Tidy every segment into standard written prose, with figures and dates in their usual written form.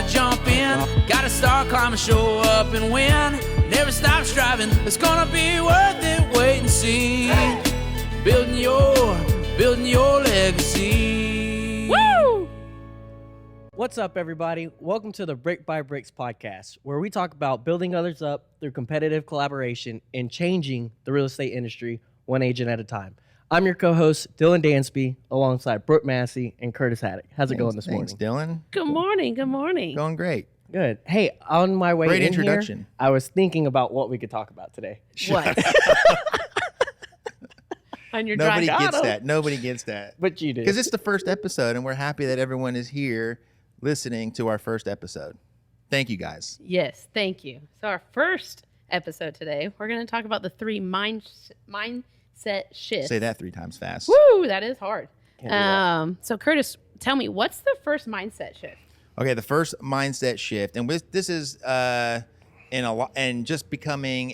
gotta jump in, gotta start climbing, show up and win. Never stop striving, it's gonna be worth it, wait and see. Building your legacy. Woo! What's up, everybody? Welcome to the Brick by Brix podcast, where we talk about building others up through competitive collaboration and changing the real estate industry one agent at a time. I'm your co-host, Dylan Dansby, alongside Brooke Massey and Curtis Haddock. How's it going this morning? Thanks, Dylan. Good morning. Good morning. Going great. Good. Hey, on my way Great in introduction. here, I was thinking about what we could talk about today. What? On your Nobody drive. gets that. Nobody gets that. But you did. Because it's the first episode, and we're happy that everyone is here listening to our first episode. Thank you, guys. Yes, thank you. So our first episode today, we're going to talk about the 3 mindset shifts. Say that 3 times fast. Woo, that is hard. Can't do that. So Curtis, tell me, what's the first mindset shift? Okay, the first mindset shift, and this is and just becoming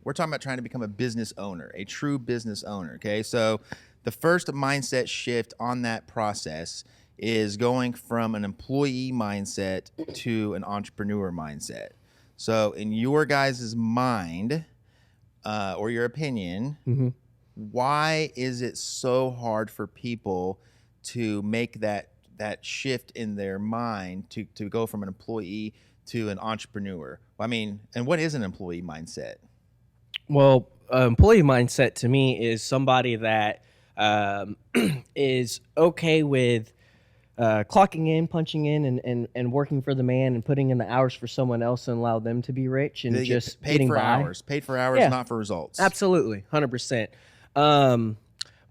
we're talking about trying to become a business owner, a true business owner. Okay, so the first mindset shift on that process is going from an employee mindset to an entrepreneur mindset. So in your guys' mind, or your opinion, why is it so hard for people to make that shift in their mind to go from an employee to an entrepreneur? I mean, and what is an employee mindset? Well, employee mindset to me is somebody that is okay with clocking in, punching in, and working for the man and putting in the hours for someone else and allow them to be rich and They just get paid getting for by. hours, Yeah. not for results. Absolutely, 100%.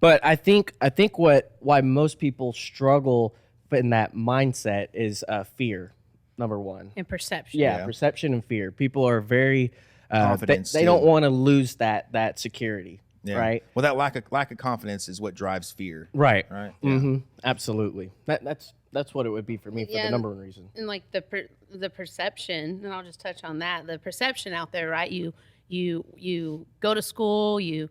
But I think why most people struggle in that mindset is fear. Number one. And perception. Yeah, perception and fear. People are very Confidence, they don't too. want to lose that security, Yeah. right? Well, that lack of confidence is what drives fear. Right. Right. Mm-hmm. Absolutely. That's what it would be for me for the Yeah, number one reason. And like the perception, and I'll just touch on that. The perception out there, right? You go to school, you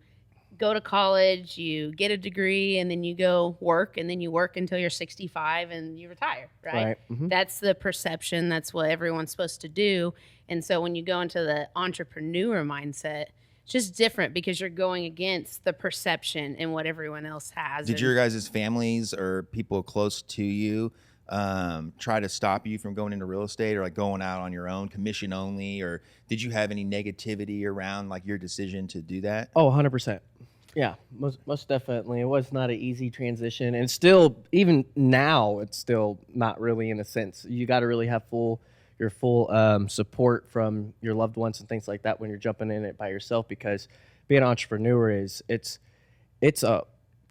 go to college, you get a degree, and then you go work, and then you work until you're 65 and you retire, right? Right. Mhm. That's the perception. That's what everyone's supposed to do. And so when you go into the entrepreneur mindset, it's just different because you're going against the perception and what everyone else has. Did And your guys' families or people close to you try to stop you from going into real estate or like going out on your own, commission only, or did you have any negativity around like your decision to do that? Oh, 100%. Yeah, most definitely. It was not an easy transition, and still, even now, it's still not really in a sense. You got to really have your full support from your loved ones and things like that when you're jumping in it by yourself, because being an entrepreneur it's a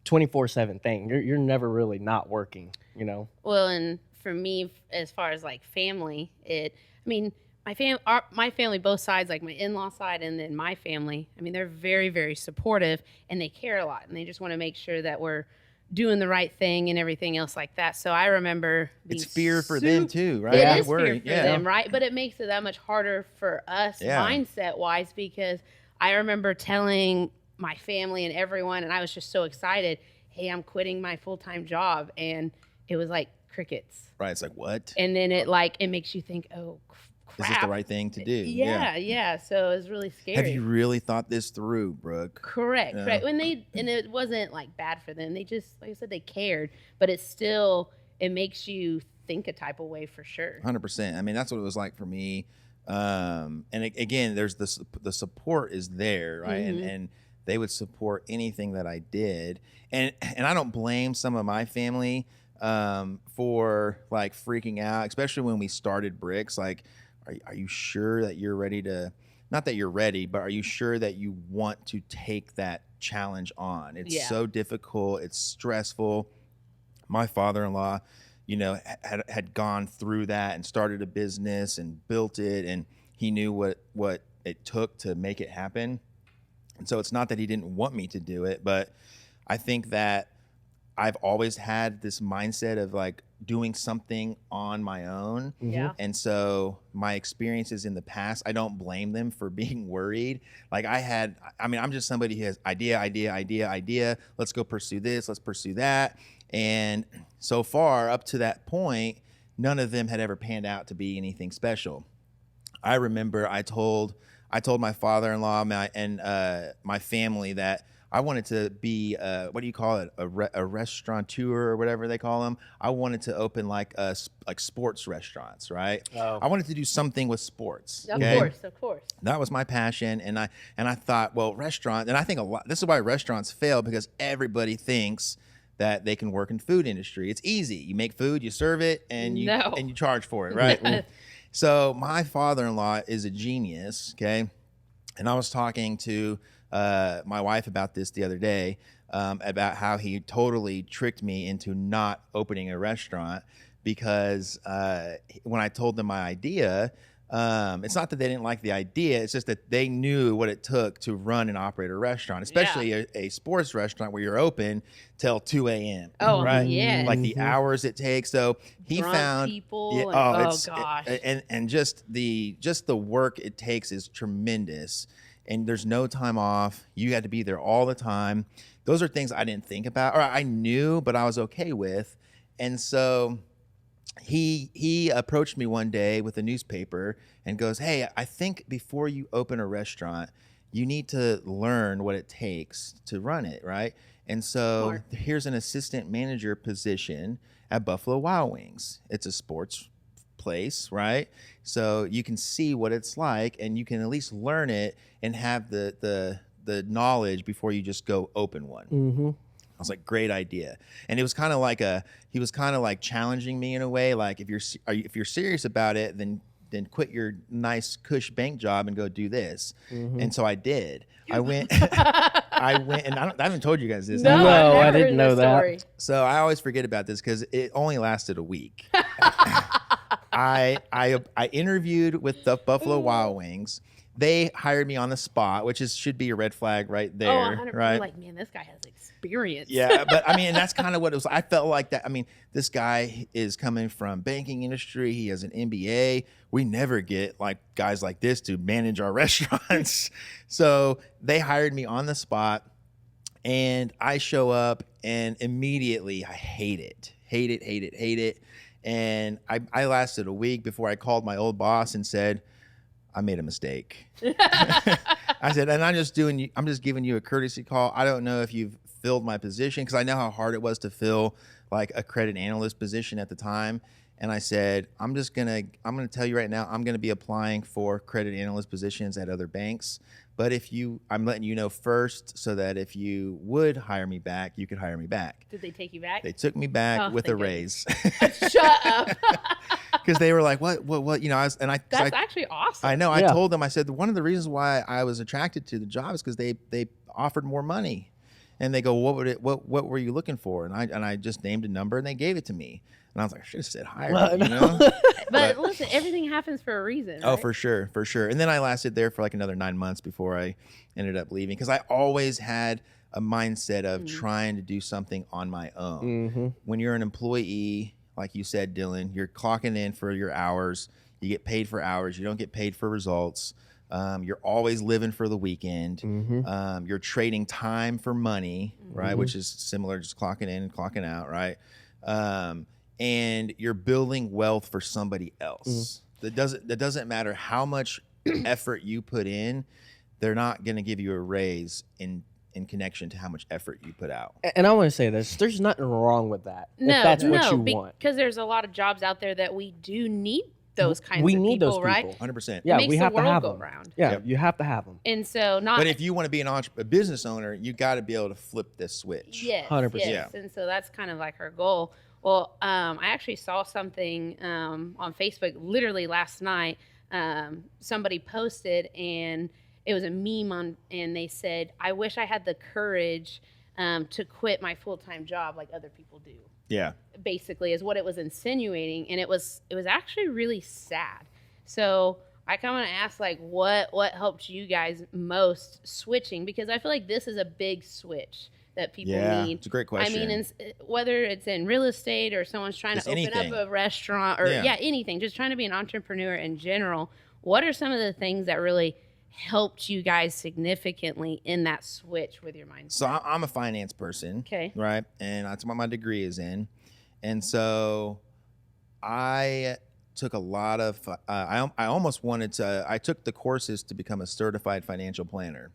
24/7 thing. You're never really not working, you know. Well, and for me, as far as like family, my family, both sides, like my in-law side and then my family, I mean, they're very, very supportive and they care a lot and they just want to make sure that we're doing the right thing and everything else like that. So I remember being It's fear for them too, right? It They is worry. fear for them, right? But it makes it that much harder for us mindset-wise, because I remember telling my family and everyone, and I was just so excited, hey, I'm quitting my full-time job. And it was like crickets. Right. It's like, what? And then it makes you think, oh, crap. Is this the right thing to do? Yeah. So it was really scary. Have you really thought this through, Brooke? Correct. And it wasn't like bad for them. They just, like I said, they cared, but it makes you think a type of way for sure. 100%. I mean, that's what it was like for me. Again, there's the support is there, right? Mm-hmm. And they would support anything that I did. And I don't blame some of my family for like freaking out, especially when we started Brix. Like, are you sure that you're ready to, not that you're ready, but are you sure that you want to take that challenge on? It's so difficult. It's stressful. My father-in-law, had gone through that and started a business and built it, and he knew what it took to make it happen. And so it's not that he didn't want me to do it, but I think that I've always had this mindset of like doing something on my own. Yeah. And so my experiences in the past, I don't blame them for being worried. Like I'm just somebody who has idea. Let's go pursue this. Let's pursue that. And so far up to that point, none of them had ever panned out to be anything special. I remember I told my father-in-law and my family that I wanted to be what do you call it, a restaurateur or whatever they call them. I wanted to open like sports restaurants, right? Oh. I wanted to do something with sports. Of Okay? course. That was my passion, and I thought, well, restaurant, and I think this is why restaurants fail, because everybody thinks that they can work in food industry. It's easy. You make food, you serve it, and you charge for it, right? So my father-in-law is a genius, okay? And I was talking to my wife about this the other day, about how he totally tricked me into not opening a restaurant, because when I told them my idea, it's not that they didn't like the idea, it's just that they knew what it took to run and operate a restaurant, especially a sports restaurant where you're open till 2 a.m. Oh, right? yeah. Like the hours it takes. So he Drunk found people gosh. And And just the work it takes is tremendous. And there's no time off. You had to be there all the time. Those are things I didn't think about, or I knew, but I was okay with. And so he approached me one day with a newspaper and goes, "Hey, I think before you open a restaurant, you need to learn what it takes to run it, right?" And so Smart. here's an assistant manager position at Buffalo Wild Wings. It's a sports place, right? So you can see what it's like, and you can at least learn it and have the knowledge before you just go open one. Mm-hmm. I was like, great idea. And it was kind of like he was kind of like challenging me in a way, like if you're serious about it, then quit your nice cush bank job and go do this. Mm-hmm. And so I did. I went, and I haven't told you guys this. No, No, I've I never didn't heard know the that. story. So I always forget about this because it only lasted a week. I interviewed with the Buffalo Wild Wings. They hired me on the spot, which should be a red flag right there, 100%. right? Like, man, this guy has experience. Yeah, but I mean, and that's kind of what it was. I felt like that. I mean, this guy is coming from banking industry. He has an MBA. We never get like guys like this to manage our restaurants. So they hired me on the spot, and I show up, and immediately I hate it. And I lasted a week before I called my old boss and said, I made a mistake. I said, and I'm just giving you a courtesy call. I don't know if you've filled my position, because I know how hard it was to fill like a credit analyst position at the time. And I said, I'm gonna tell you right now, I'm gonna be applying for credit analyst positions at other banks. But I'm letting you know first, so that if you would hire me back, you could hire me back. Did they take you back? They took me back with a thank raise. Shut up. Because they were like, what, you know, That's actually awesome. I know. Yeah. I told them, I said, one of the reasons why I was attracted to the job is because they offered more money. And they go, what were you looking for? And I just named a number, and they gave it to me. And I was like, I should have said higher, you know? But listen, everything happens for a reason. Oh, right? for sure. And then I lasted there for like another 9 months before I ended up leaving, because I always had a mindset of trying to do something on my own. Mm-hmm. When you're an employee, like you said, Dylan, you're clocking in for your hours. You get paid for hours. You don't get paid for results. You're always living for the weekend. Mm-hmm. You're trading time for money, right? Which is similar, just clocking in and clocking out, right? And you're building wealth for somebody else. That doesn't matter how much effort you put in. They're not going to give you a raise in connection to how much effort you put out. And I want to say this: there's nothing wrong with that. No, if that's what you want. Because there's a lot of jobs out there that we do need those kinds We of need people, those right? people. 100%. Yeah, Makes we the have to world have go them. round. Yeah, Yep. you have to have them. And so not. But if you want to be a business owner, you got to be able to flip this switch. Yes, 100%. yes. And so that's kind of like her goal. Well, I actually saw something on Facebook literally last night. Somebody posted, and it was a meme and they said, "I wish I had the courage to quit my full-time job like other people do." Yeah. Basically, is what it was insinuating, and it was actually really sad. So I kind of want to ask, like, what helped you guys most switching? Because I feel like this is a big switch that people need. It's a great question. I mean, whether it's in real estate or someone's trying Just to open anything. up a restaurant or anything, just trying to be an entrepreneur in general. What are some of the things that really helped you guys significantly in that switch with your mindset? So I'm a finance person. Okay. Right. And that's what my degree is in. And so I took a lot of, I almost wanted to, I took the courses to become a certified financial planner.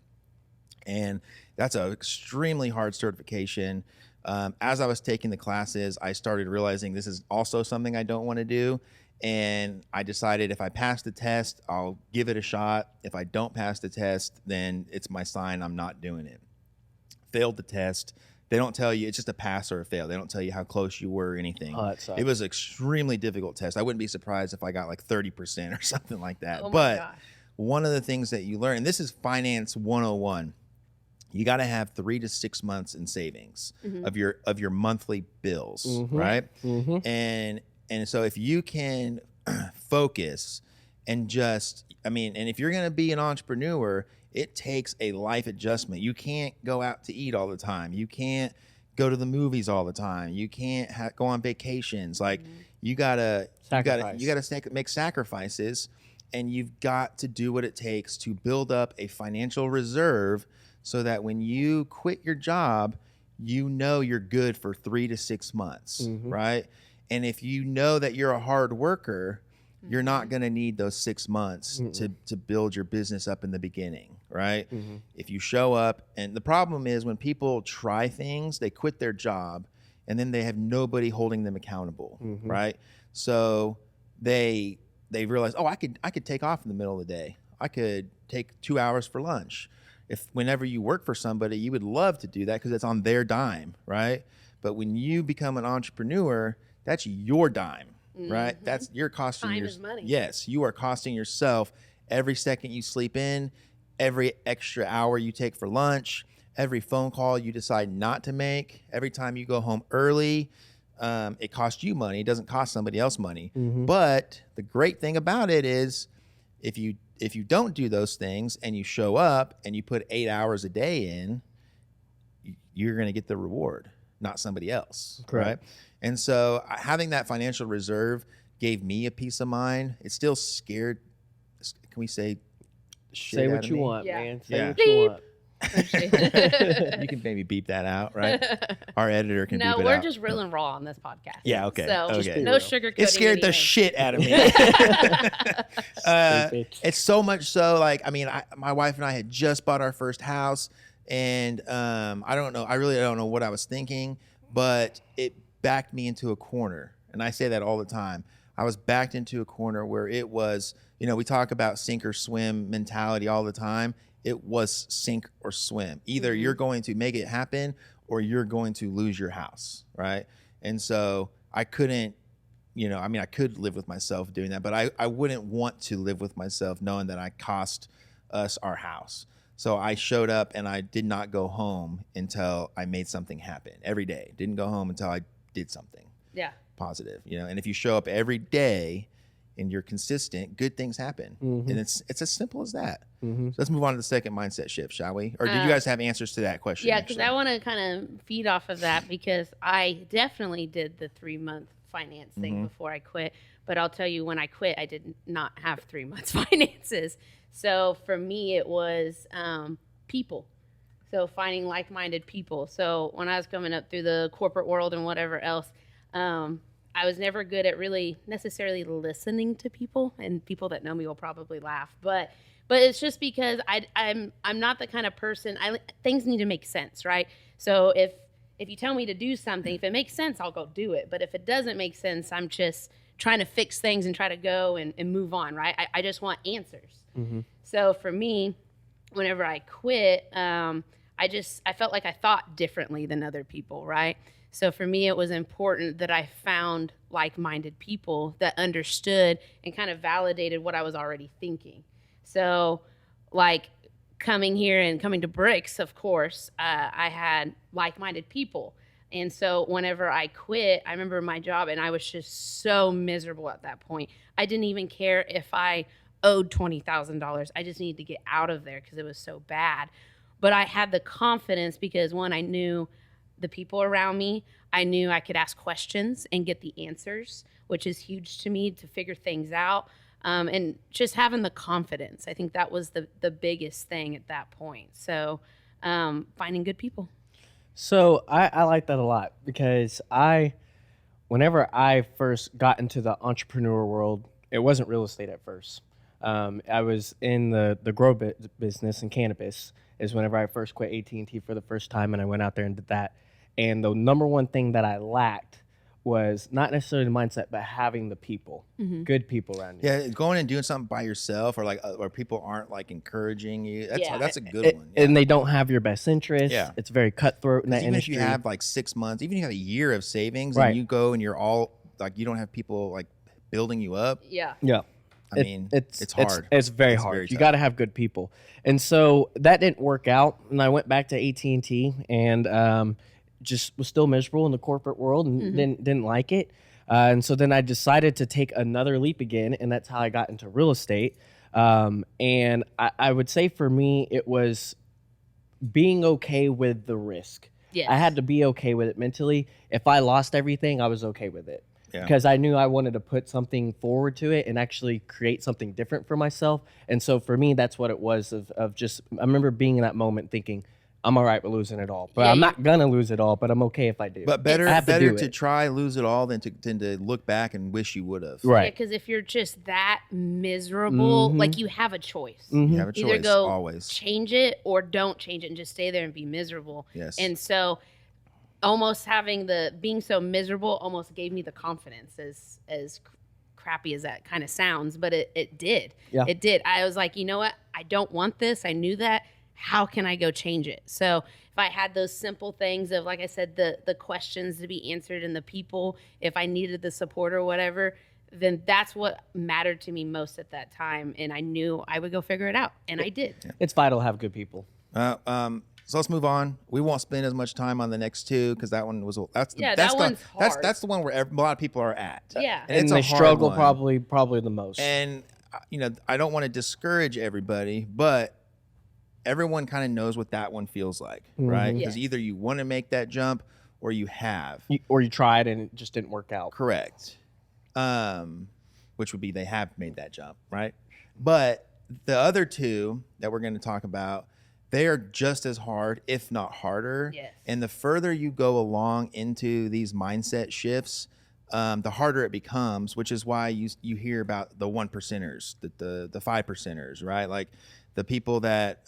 And that's an extremely hard certification. As I was taking the classes, I started realizing this is also something I don't want to do. And I decided if I pass the test, I'll give it a shot. If I don't pass the test, then it's my sign I'm not doing it. Failed the test. They don't tell you, it's just a pass or a fail. They don't tell you how close you were or anything. Oh, that sucks. It was an extremely difficult test. I wouldn't be surprised if I got like 30% or something like that. Oh my But gosh. one of the things that you learn, and this is finance 101, you got to have 3 to 6 months in savings of your monthly bills, right? And so if you can focus and just, and if you're going to be an entrepreneur, it takes a life adjustment. You can't go out to eat all the time. You can't go to the movies all the time. You can't go on vacations. Like you gotta make sacrifices, and you've got to do what it takes to build up a financial reserve so that when you quit your job, you know you're good for 3 to 6 months, right? And if you know that you're a hard worker, you're not going to need those 6 months to build your business up in the beginning, right? If you show up, and the problem is when people try things, they quit their job and then they have nobody holding them accountable, right? So they realize, oh, I could take off in the middle of the day. I could take 2 hours for lunch. Whenever you work for somebody, you would love to do that because it's on their dime, right? But when you become an entrepreneur, that's your dime, right? You're costing Time is money. Yes, you are costing yourself every second you sleep in, every extra hour you take for lunch, every phone call you decide not to make, every time you go home early. It costs you money. It doesn't cost somebody else money. But the great thing about it is if you don't do those things and you show up and you put 8 hours a day in, you're going to get the reward, not somebody else. Correct. Right? And so having that financial reserve gave me a peace of mind. It still scared. Can we say shit Say out what of you me? want, Yeah. man. Say Yeah. what you want. You can maybe beep that out, right? Our editor can beep No, it we're out. just real and raw on this podcast. Yeah, okay. So Okay. no sugarcoating. It scared the anything. shit out of me. Stupid. It's so much so, like, my wife and I had just bought our first house, and I really don't know what I was thinking, but it backed me into a corner. And I say that all the time. I was backed into a corner where it was, we talk about sink or swim mentality all the time. It was sink or swim. Either you're going to make it happen or you're going to lose your house, right? And so I couldn't, I could live with myself doing that, but I wouldn't want to live with myself knowing that I cost us our house. So I showed up and I did not go home until I made something happen every day. Didn't go home until I did something positive, and if you show up every day and you're consistent, good things happen. And it's as simple as that. So let's move on to the second mindset shift, shall we? Or do you guys have answers to that question? Yeah, because I want to kind of feed off of that because I definitely did the 3-month finance thing before I quit. But I'll tell you, when I quit, I did not have 3 months finances. So for me, it was people. So finding like-minded people. So when I was coming up through the corporate world and whatever else, I was never good at really necessarily listening to people, and people that know me will probably laugh. But it's just because I'm not the kind of person. Things need to make sense, right? So if you tell me to do something, if it makes sense, I'll go do it. But if it doesn't make sense, I'm just trying to fix things and try to go and move on, right? I just want answers. So for me, whenever I quit, I felt like I thought differently than other people, right? So for me, it was important that I found like-minded people that understood and kind of validated what I was already thinking. So like coming here and coming to Brix, of course, I had like-minded people. And so whenever I quit, I remember my job and I was just so miserable at that point. I didn't even care if I owed $20,000. I just needed to get out of there because it was so bad. But I had the confidence because, one, I knew the people around me. I knew I could ask questions and get the answers, which is huge to me to figure things out. And just having the confidence. I think that was the biggest thing at that point. So finding good people. So I like that a lot because whenever I first got into the entrepreneur world, it wasn't real estate at first. I was in the grow business and cannabis is whenever I first quit AT&T for the first time, and I went out there and did that. And the number one thing that I lacked was not necessarily the mindset, but having the people, good people around you. Yeah, going and doing something by yourself, or like where people aren't like encouraging you. That's a good one. And they don't have your best interest. Yeah. It's very cutthroat in that Even industry. if you have like 6 months, even if you have a year of savings, Right. and you go and you're all like, you don't have people like building you up. Yeah. Yeah. I mean, it's hard. It's very It's hard. very You tough. got to have good people. And so that didn't work out. And I went back to AT&T and just was still miserable in the corporate world and didn't like it. And so then I decided to take another leap again. And that's how I got into real estate. And I would say for me, it was being okay with the risk. Yes. I had to be okay with it mentally. If I lost everything, I was okay with it. Yeah. Because I knew I wanted to put something forward to it and actually create something different for myself. And so for me, that's what it was of just, I remember being in that moment thinking, I'm all right with losing it all, but Yeah, I'm not going to lose it all, but I'm okay if I do. But better I have better do to it. try lose it all than to look back and wish you would have. Right. Because if you're just that miserable, like you have a choice. You have a choice Either go always. change it or don't change it and just stay there and be miserable. Yes. And so almost having being so miserable almost gave me the confidence, as crappy as that kind of sounds, but it did. Yeah. It did. I was like, you know what? I don't want this. I knew that. How can I go change it? So if I had those simple things of, like I said, the questions to be answered and the people, if I needed the support or whatever, then that's what mattered to me most at that time. And I knew I would go figure it out. And I did. It's vital to have good people. So let's move on. We won't spend as much time on the next two because that one was that's Yeah, that's that the, one's that's hard. that's the one where a lot of people are at. Yeah. and it's they a hard struggle one. probably the most. And I don't want to discourage everybody, but everyone kind of knows what that one feels like, right? Because Yes. either you want to make that jump or you have. Or you tried and it just didn't work out. Correct. Which would be they have made that jump, right? But the other two that we're going to talk about, they are just as hard, if not harder. Yes. And the further you go along into these mindset shifts, the harder it becomes, which is why you hear about the 1%ers, the 5%ers, right? Like the people that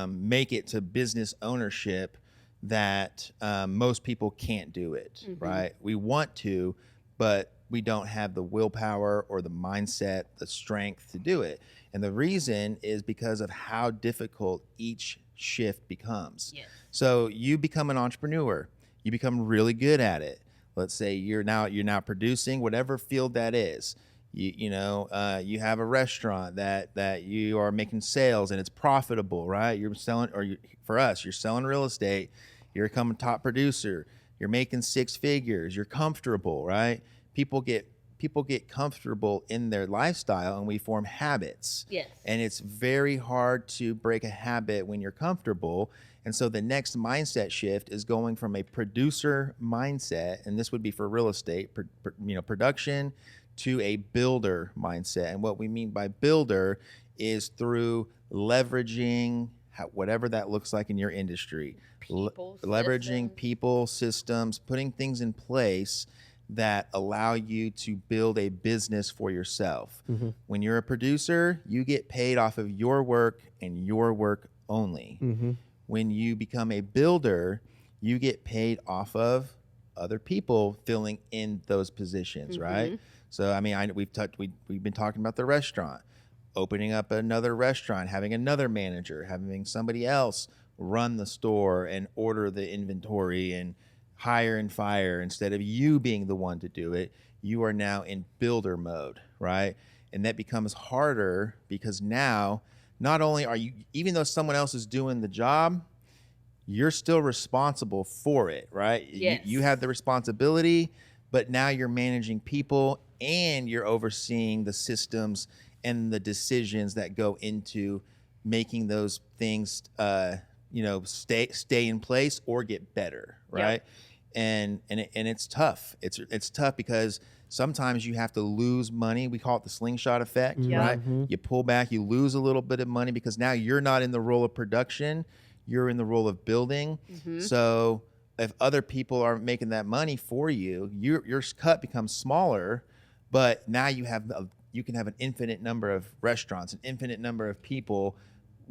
make it to business ownership that most people can't do it, right? We want to, but we don't have the willpower or the mindset, the strength to do it. And the reason is because of how difficult each shift becomes. Yes. So you become an entrepreneur, you become really good at it. Let's say you're now producing whatever field that is. You have a restaurant that you are making sales and it's profitable, right? You're selling, for us, you're selling real estate. You're becoming top producer. You're making 6 figures. You're comfortable, right? People get comfortable in their lifestyle, and we form habits. Yes. And it's very hard to break a habit when you're comfortable. And so the next mindset shift is going from a producer mindset, and this would be for real estate, production, to a builder mindset. And what we mean by builder is through leveraging whatever that looks like in your industry. Leveraging systems. people, systems, putting things in place that allow you to build a business for yourself. When you're a producer, you get paid off of your work and your work only. When you become a builder, you get paid off of other people filling in those positions, right? So I mean, we've been talking about the restaurant, opening up another restaurant, having another manager, having somebody else run the store and order the inventory and hire and fire. Instead of you being the one to do it, you are now in builder mode, right? And that becomes harder because now not only are you, even though someone else is doing the job, you're still responsible for it, right? Yes. You have the responsibility, but now you're managing people and you're overseeing the systems and the decisions that go into making those things, stay in place or get better, right? Yep. And it's tough. It's tough because sometimes you have to lose money. We call it the slingshot effect, Yeah. right? You pull back, you lose a little bit of money because now you're not in the role of production. You're in the role of building. So if other people are making that money for you, your cut becomes smaller, but now you can have an infinite number of restaurants, an infinite number of people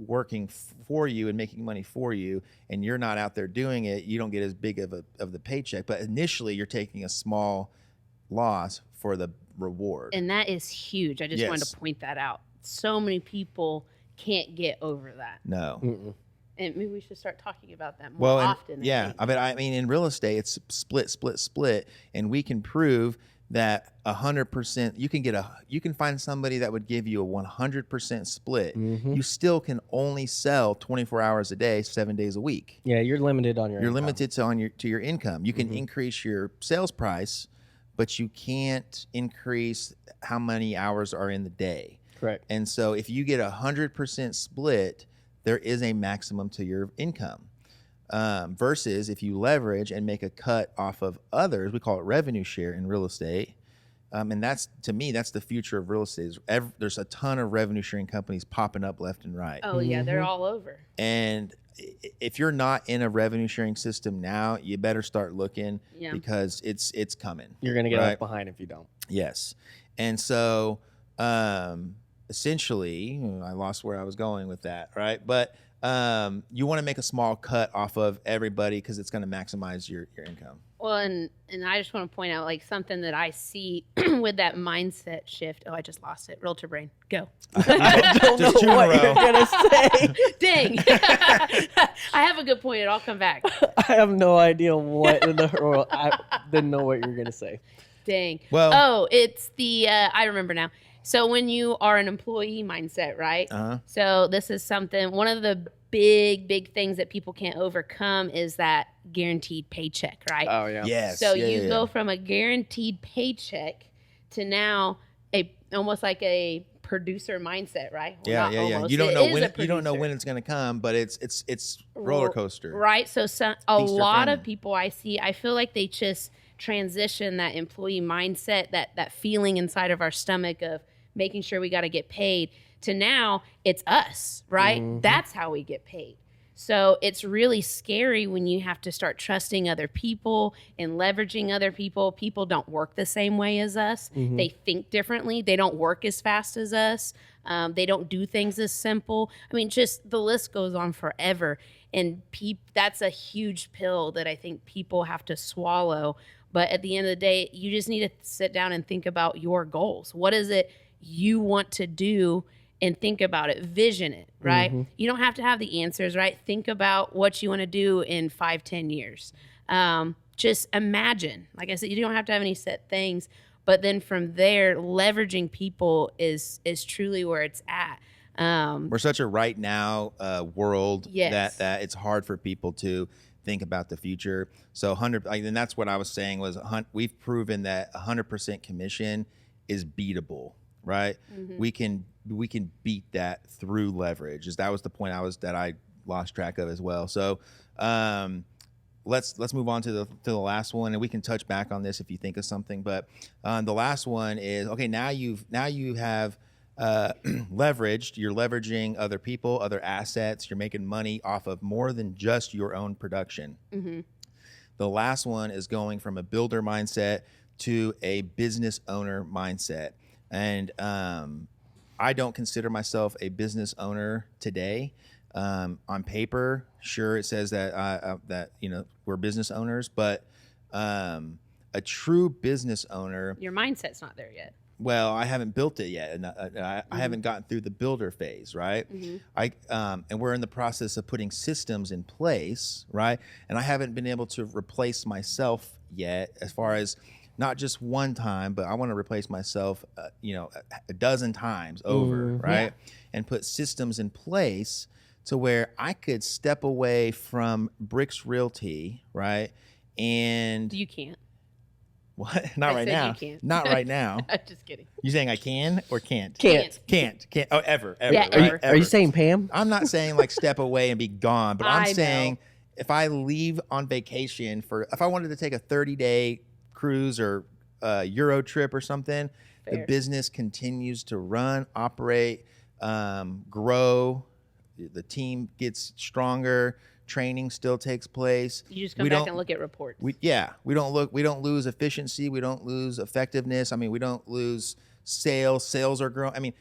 working for you and making money for you, and you're not out there doing it. You don't get as big of the paycheck, but initially you're taking a small loss for the reward. And that is huge. I just wanted to point that out. So many people can't get over that. No. Mm-mm. And maybe we should start talking about that more often. I mean, in real estate, it's split, and we can prove that 100%. You can find somebody that would give you a 100% split. Mm-hmm. You still can only sell 24 hours a day, 7 days a week. Yeah, you're limited on your. You're income. limited to your income. You can increase your sales price, but you can't increase how many hours are in the day. Correct. And so, if you get 100% split, there is a maximum to your income. Versus if you leverage and make a cut off of others, we call it revenue share in real estate. And that's, to me, that's the future of real estate. There's a ton of revenue sharing companies popping up left and right. Oh, yeah, they're all over. And if you're not in a revenue sharing system now, you better start looking because it's coming. You're going to get left behind if you don't. Yes. And so essentially, I lost where I was going with that, right? But you want to make a small cut off of everybody because it's going to maximize your income. Well, and I just want to point out, like, something that I see with that mindset shift. Oh, I just lost it. Realtor brain, go. I don't know what you're gonna say. Dang. I have a good point. I'll come back. I have no idea what in the world. I didn't know what you were gonna say. Dang. Well, it's the I remember now. So when you are an employee mindset, right? So this is something, one of the big things that people can't overcome is that guaranteed paycheck, right? Oh, yeah. Yes. So you go from a guaranteed paycheck to now almost like a producer mindset, right? Well, yeah. almost. You don't know when producer. it's going to come, but it's roller coaster. Right. So a Feast or lot of famine. people I see, I feel like they just transition that employee mindset, that feeling inside of our stomach of making sure we got to get paid, to now it's us, right? Mm-hmm. That's how we get paid. So it's really scary when you have to start trusting other people and leveraging other people. People don't work the same way as us. Mm-hmm. They think differently. They don't work as fast as us. They don't do things as simple. I mean, just the list goes on forever. And that's a huge pill that I think people have to swallow. But at the end of the day, you just need to sit down and think about your goals. What is it you want to do? And think about it, vision it, right? Mm-hmm. You don't have to have the answers, right? Think about what you want to do in 5-10 years. Just imagine. Like I said, you don't have to have any set things, but then from there, leveraging people is truly where it's at. We're such a right now world Yes. that it's hard for people to think about the future. So and that's what I was saying was we've proven that 100% commission is beatable, right? Mm-hmm. We can beat that through leverage. That was the point that I lost track of as well. So let's move on to the last one, and we can touch back on this if you think of something. But the last one is, okay, now you have leveraged. You're leveraging other people, other assets. You're making money off of more than just your own production. Mm-hmm. The last one is going from a builder mindset to a business owner mindset. And I don't consider myself a business owner today. On paper, sure, it says that that we're business owners, but a true business owner. Your mindset's not there yet. Well, I haven't built it yet, and I haven't gotten through the builder phase, right? Mm-hmm. And we're in the process of putting systems in place, right? And I haven't been able to replace myself yet, as far as not just one time, but I want to replace myself, a dozen times over, right? Yeah. And put systems in place to where I could step away from Brix Realty, right? And you can't. What? Not right now. You can't. Not right now. I'm just kidding. You saying I can or can't? Can't. Oh, ever. Yeah, right? Are you saying Pam? I'm not saying like step away and be gone, but I'm I saying know. if I leave on vacation if I wanted to take a 30-day cruise or Euro trip or something, Fair. the business continues to run, operate, grow. The team gets stronger, training still takes place. You just come back and look at reports. We don't lose efficiency. We don't lose effectiveness. I mean, we don't lose sales. Sales are growing. I mean,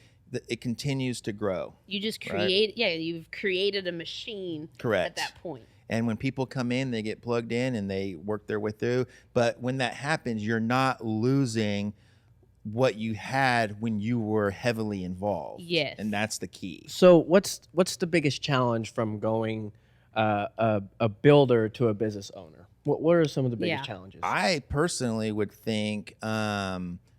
it continues to grow. You just create, you've created a machine. Correct. At that point. And when people come in, they get plugged in and they work their way through. But when that happens, you're not losing what you had when you were heavily involved. Yes. And that's the key. So what's the biggest challenge from going a builder to a business owner? What are some of the biggest challenges? I personally would think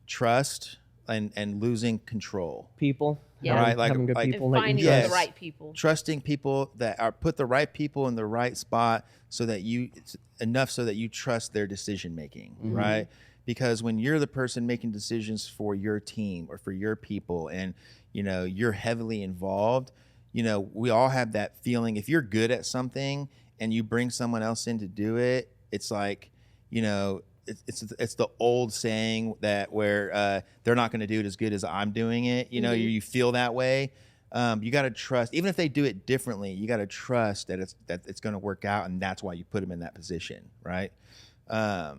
trust and losing control. People. Yeah. Right? Having good people. And finding Yes. the right people. Trusting people that are put the right people in the right spot so that it's enough so that you trust their decision making, right? Because when you're the person making decisions for your team or for your people and, you know, you're heavily involved, you know, we all have that feeling. If you're good at something and you bring someone else in to do it, it's like, you know, it's the old saying that where they're not going to do it as good as I'm doing it. You know, you feel that way. You got to trust, even if they do it differently, you got to trust that it's going to work out, and that's why you put them in that position, right? That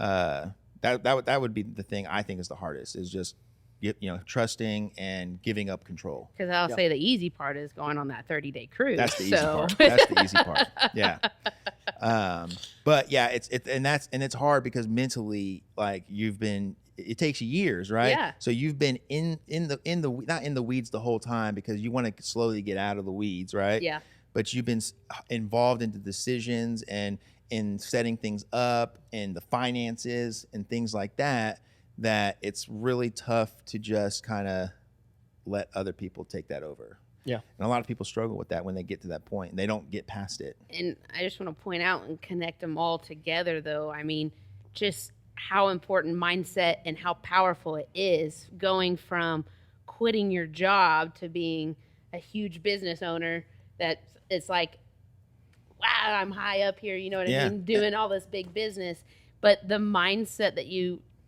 would be the thing I think is the hardest, is just trusting and giving up control. Because I'll say the easy part is going on that 30-day cruise. That's the easy part. That's the easy part. Yeah. But yeah, it's hard because mentally, like, it takes you years, right? Yeah. So you've been not in the weeds the whole time because you want to slowly get out of the weeds, right? Yeah. But you've been involved in the decisions and in setting things up and the finances and things like that it's really tough to just kind of let other people take that over. Yeah. And a lot of people struggle with that when they get to that point and they don't get past it. And I just want to point out and connect them all together, though. I mean, just how important mindset and how powerful it is, going from quitting your job to being a huge business owner that it's like, wow, I'm high up here, you know what I mean? Doing all this big business. But the mindset that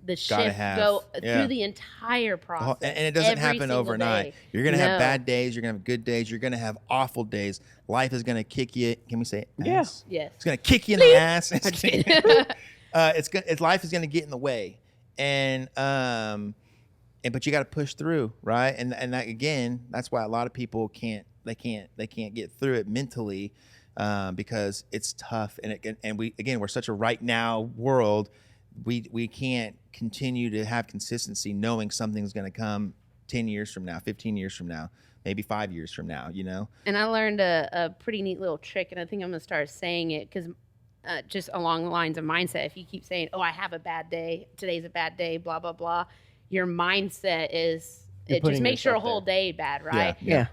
the shift go through the entire process. And it doesn't happen overnight. Day. You're going to have bad days. You're going to have good days. You're going to have awful days. Life is going to kick you. Can we say it? Ass? Yes. It's going to kick you in the ass. Life is going to get in the way. But you got to push through, right? And that, again, that's why a lot of people can't get through it mentally, because it's tough. And we're such a right now world. We can't continue to have consistency knowing something's going to come 10 years from now, 15 years from now, maybe 5 years from now, you know? And I learned a pretty neat little trick, and I think I'm going to start saying it because just along the lines of mindset, if you keep saying, oh, I have a bad day, today's a bad day, blah, blah, blah, your mindset is, it just makes your whole day bad, right? Yeah.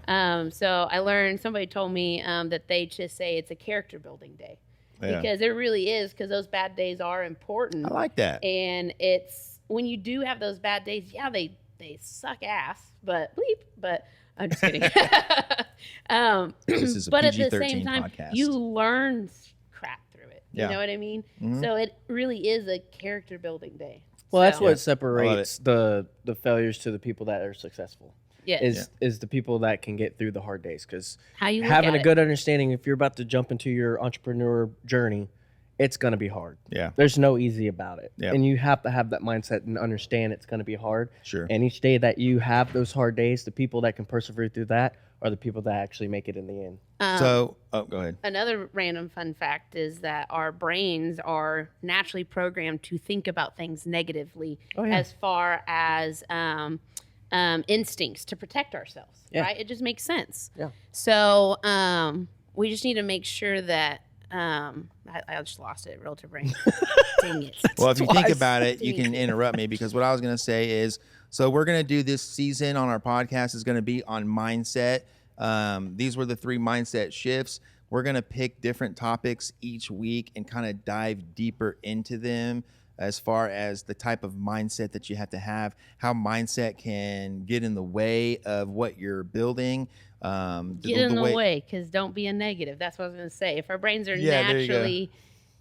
So I learned, somebody told me that they just say it's a character building day. Yeah. Because it really is, because those bad days are important. I like that. And it's when you do have those bad days, they suck ass, but I'm just kidding. This is a but PG-13 at the same time, podcast. you learn crap through it. You Yeah. know what I mean? Mm-hmm. So it really is a character building day. Well, that's So- what separates the failures to the people that are successful. Yes. Is the people that can get through the hard days, because How you look having at a it. good understanding, if you're about to jump into your entrepreneur journey, it's going to be hard. Yeah. There's no easy about it. Yeah. And you have to have that mindset and understand it's going to be hard. Sure. And each day that you have those hard days, the people that can persevere through that are the people that actually make it in the end. Go ahead. Another random fun fact is that our brains are naturally programmed to think about things negatively as far as instincts to protect ourselves, right? It just makes sense. Yeah. So we just need to make sure that I just lost it. Realtor brain. Dang it. Well, if you think about it, you can interrupt me, because what I was going to say is, so we're going to do this season on our podcast is going to be on mindset. These were the 3 mindset shifts. We're going to pick different topics each week and kind of dive deeper into them, as far as the type of mindset that you have to have, how mindset can get in the way of what you're building. Get in the way, because don't be a negative. That's what I was going to say. If our brains are naturally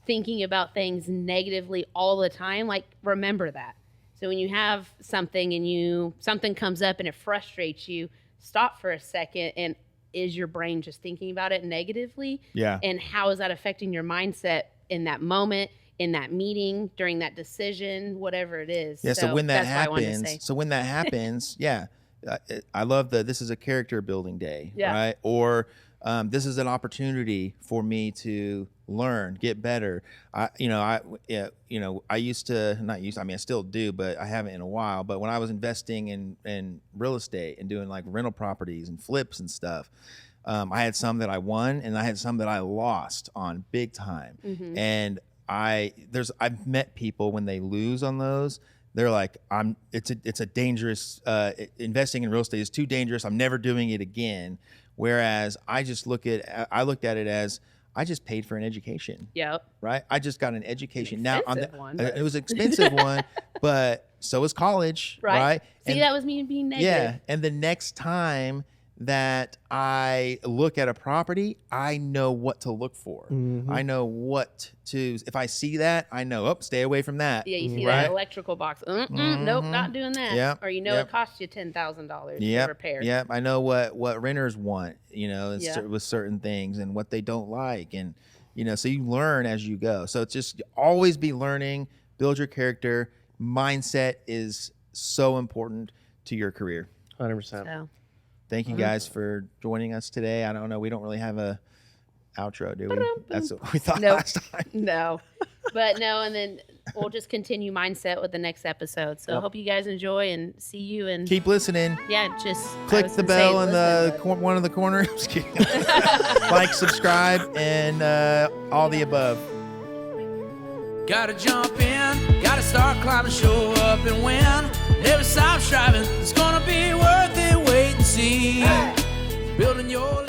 thinking about things negatively all the time, like, remember that. So when you have something and something comes up and it frustrates you, stop for a second, and is your brain just thinking about it negatively? Yeah. And how is that affecting your mindset in that moment, in that meeting, during that decision, whatever it is? Yeah. So when that that's why I wanted to happens, say. so when that happens, yeah, I love this is a character building day, Yeah. right? Or this is an opportunity for me to learn, get better. I used to, not used, I mean, I still do, but I haven't in a while. But when I was investing in real estate and doing like rental properties and flips and stuff, I had some that I won and I had some that I lost on big time. Mm-hmm. And I've met people when they lose on those, they're like, it's a dangerous, investing in real estate is too dangerous. I'm never doing it again. Whereas I looked at it as, I just paid for an education. Yep. Right. I just got an education. One, it was an expensive one, but so was college. Right. See, and, that was me being negative. yeah. And the next time that I look at a property, I know what to look for. Mhm. I know if I see that, I know, stay away from that. Yeah, you see right? that electrical box. Nope, not doing that. Yep, Or it costs you $10,000 to repair. Yeah, I know what renters want, Yeah. with certain things and what they don't like. And, so you learn as you go. So it's just always be learning, build your character. Mindset is so important to your career. 100%. So, Thank you guys for joining us today. I don't know. We don't really have a outro, do we? That's what we thought Nope. last time. no. But no, and then we'll just continue mindset with the next episode. So I hope you guys enjoy and see you. And Keep listening. yeah, just Click the bell in one of the corners. Just kidding. Like, subscribe, and all the above. Gotta jump in, gotta start climbing, show up and win. Never stop striving, it's gonna be worth it, wait and see. Building your